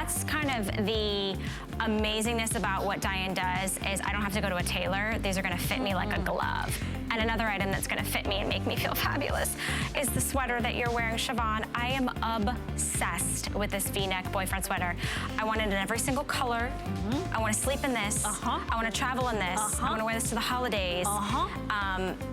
That's kind of the amazingness about what Diane does is I don't have to go to a tailor. These are gonna fit me like a glove. And another item that's gonna fit me and make me feel fabulous is the sweater that you're wearing, Siobhan. I am obsessed with this V-neck boyfriend sweater. I want it in every single color. I wanna sleep in this. I wanna travel in this. I wanna wear this to the holidays.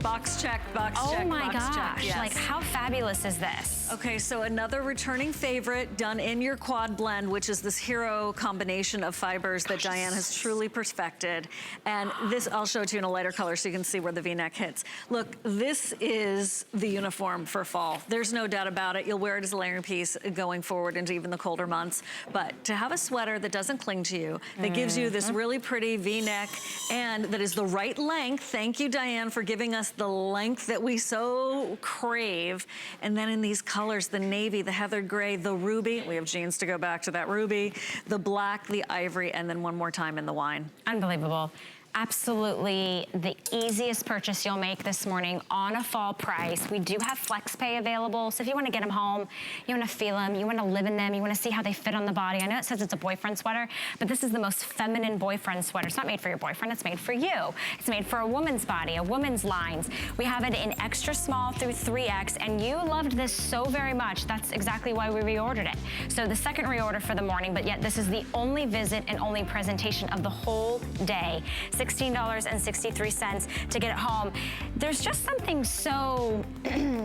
Box check, box check, oh my box gosh, check. Yes. like how fabulous is this? Okay, so another returning favorite done in your quad blend, which is this hero combination of fibers that Diane has truly perfected. And this, I'll show it to you in a lighter color so you can see where the V-neck hits. Look, this is the uniform for fall. There's no doubt about it. You'll wear it as a layering piece going forward into even the colder months. But to have a sweater that doesn't cling to you, that gives you this really pretty V-neck and that is the right length. Thank you, Diane, for giving us the length that we so crave. And then in these colors, the navy, the heather gray, the ruby. We have jeans to go back to that ruby, the black, the ivory, and then one more time in the wine. Unbelievable. Absolutely the easiest purchase you'll make this morning on a fall price. We do have flex pay available, so if you want to get them home, you want to feel them, you want to live in them, you want to see how they fit on the body. I know it says it's a boyfriend sweater, but this is the most feminine boyfriend sweater. It's not made for your boyfriend, it's made for you. It's made for a woman's body, a woman's lines. We have it in extra small through 3X, and you loved this so very much. That's exactly why we reordered it. So the second reorder for the morning, but yet this is the only visit and only presentation of the whole day. $16.63 to get it home. There's just something so,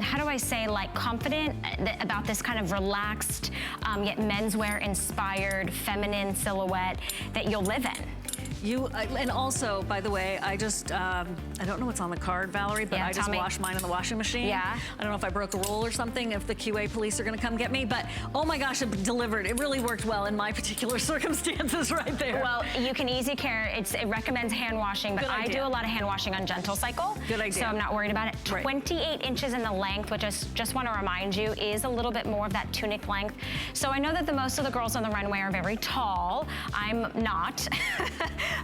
how do I say, like confident about this kind of relaxed, yet menswear inspired feminine silhouette that you'll live in. And also, by the way, I just, I don't know what's on the card, Valerie, but I just washed mine in the washing machine. Yeah. I don't know if I broke a rule or something, if the QA police are gonna come get me, but oh my gosh, it delivered. It really worked well in my particular circumstances right there. Well, you can easy care. It recommends hand washing, but I do a lot of hand washing on Gentle Cycle. Good idea. So I'm not worried about it. Right. 28 inches in the length, which I just want to remind you is a little bit more of that tunic length. So I know that most of the girls on the runway are very tall. I'm not.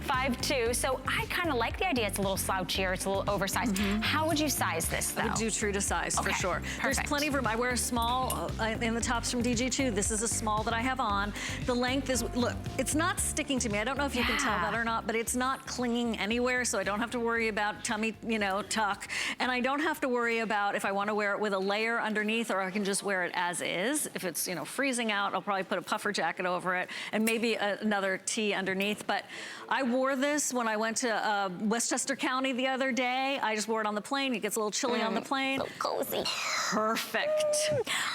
5'2", so I kind of like the idea. It's a little slouchier, it's a little oversized. How would you size this, though? I would do true to size, for sure. Perfect. There's plenty of room. I wear a small in the tops from DG2. This is a small that I have on. The length is, look, it's not sticking to me. I don't know if you can tell that or not, but it's not clinging anywhere, so I don't have to worry about tummy, you know, tuck. And I don't have to worry about if I want to wear it with a layer underneath, or I can just wear it as is. If it's, you know, freezing out, I'll probably put a puffer jacket over it and maybe another tee underneath. But I wore this when I went to Westchester County the other day. I just wore it on the plane. It gets a little chilly on the plane. So cozy. Perfect.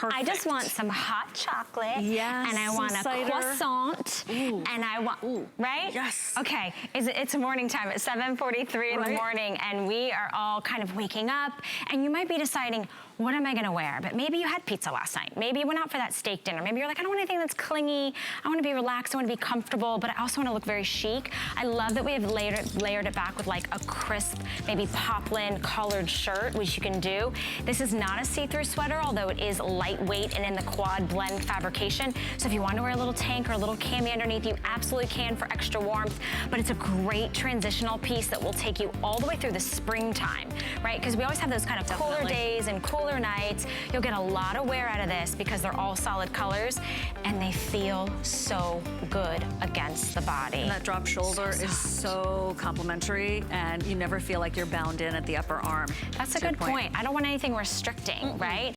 I just want some hot chocolate. Yes. And I want a cider. Croissant. Ooh. And I want, right? Yes. Okay, it's morning time. It's 7:43 in the morning, and we are all kind of waking up, and you might be deciding, what am I gonna wear? But maybe you had pizza last night. Maybe you went out for that steak dinner. Maybe you're like, I don't want anything that's clingy. I wanna be relaxed, I wanna be comfortable, but I also wanna look very chic. I love that we have layered it back with like a crisp, maybe poplin collared shirt, which you can do. This is not a see-through sweater, although it is lightweight and in the quad blend fabrication. So if you want to wear a little tank or a little cami underneath, you absolutely can for extra warmth, but it's a great transitional piece that will take you all the way through the springtime, right? Because we always have those kind of cooler days and cooler nights. You'll get a lot of wear out of this because they're all solid colors and they feel so good against the body. And that drop shoulder is so complimentary, and you never feel like you're bound in at the upper arm. That's a good point. I don't want anything restricting, right?